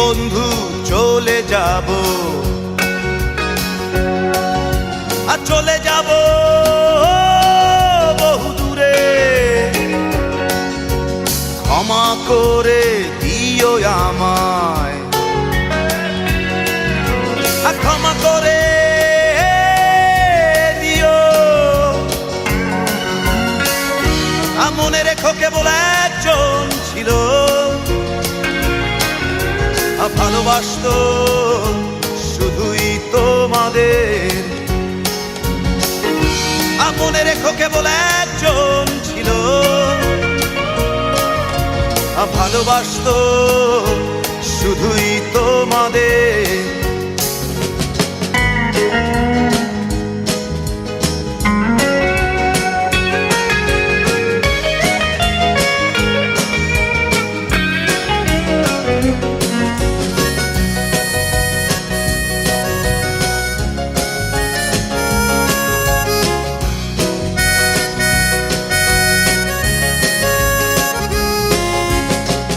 বন্ধু চলে যাব, আর চলে যাব বহু দূরে। ক্ষমা করে দিও আমায়, আর ক্ষমা করে দিও। মনে রেখো কেবল একজন ছিল, ভালোবাসতো শুধুই তোমাদের। মনে রেখো কেবল একজন ছিল, ভালোবাসতো শুধুই তোমাদের।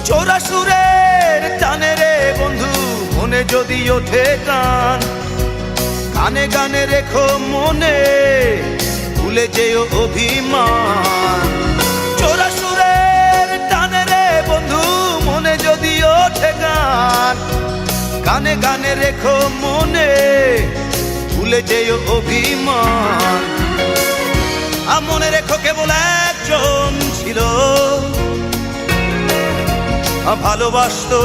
চোরা সুরের টানে রে বন্ধু মনে যদি ওঠে গান, গানে গানে রেখো মনে ভুলে যেও অভিমান। চোরা সুরের টানে রে বন্ধু মনে যদি ওঠে গান, গানে গানে রেখো মনে ভুলে যেও অভিমান। মনে রেখো কেবল একজন ছিল, ভালোবাসতো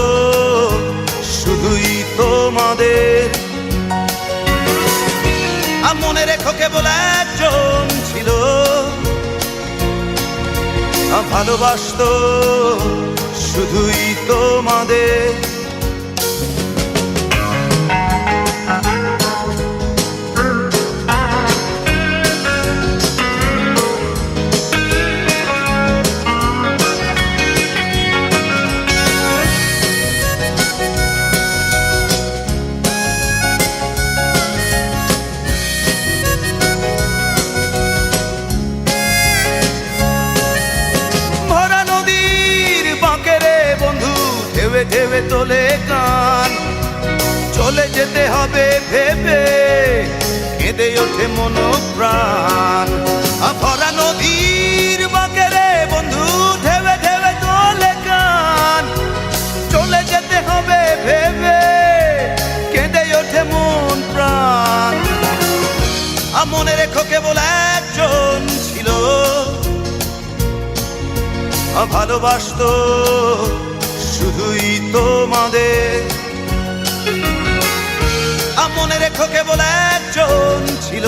শুধুই তোমাদের। মনে রেখো কেবল একজন ছিল, ভালোবাসতো শুধুই তোমাদের। ঢেবে ঢেবে তোলে গান, চলে যেতে হবে ভেবে কেঁদে ওঠে মন প্রাণ। ভরা নদীর বাঁকে রে বন্ধু ঢেবে ঢেবে তোলে গান, চলে যেতে হবে ভেবে কেঁদে ওঠে মন প্রাণ। মনে রেখো কেবল একজন ছিল, ভালোবাসতো শুধুই তোমাদের। মনে রেখো কেবল একজন ছিল,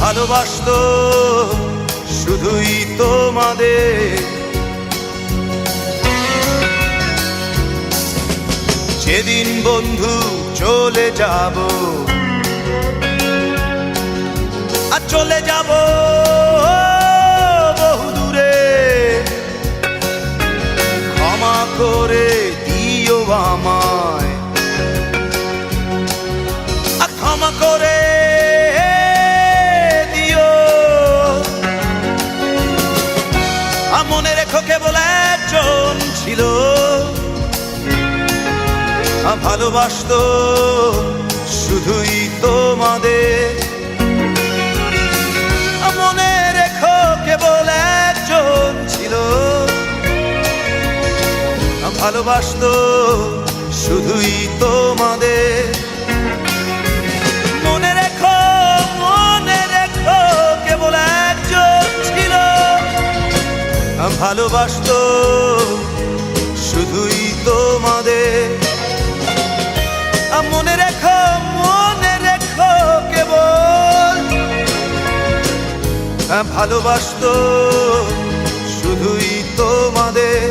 ভালোবাসতো শুধুই তোমাদের। যেদিন বন্ধু চলে যাব, আর চলে যাব বহু দূরে। ক্ষমা করে দিও আমায়, আর ক্ষমা করে দিও। মনে রেখো কেবল একজন ছিল, ভালোবাসতো শুধুই তোমাদের। মনে রেখো কেবল একজন ছিল, ভালোবাসতো শুধুই তোমাদের। মনে রেখো কেবল একজন ছিল, ভালোবাসতো শুধুই তোমাদের। মনে রেখো কেবল, ভালোবাসতো শুধুই তোমাদের।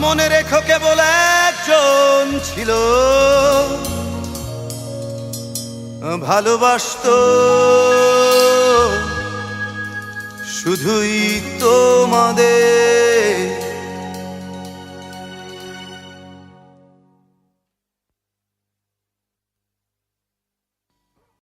মনে রেখো কেবল একজন ছিল, ভালোবাসতো শুধুই তোমাদের।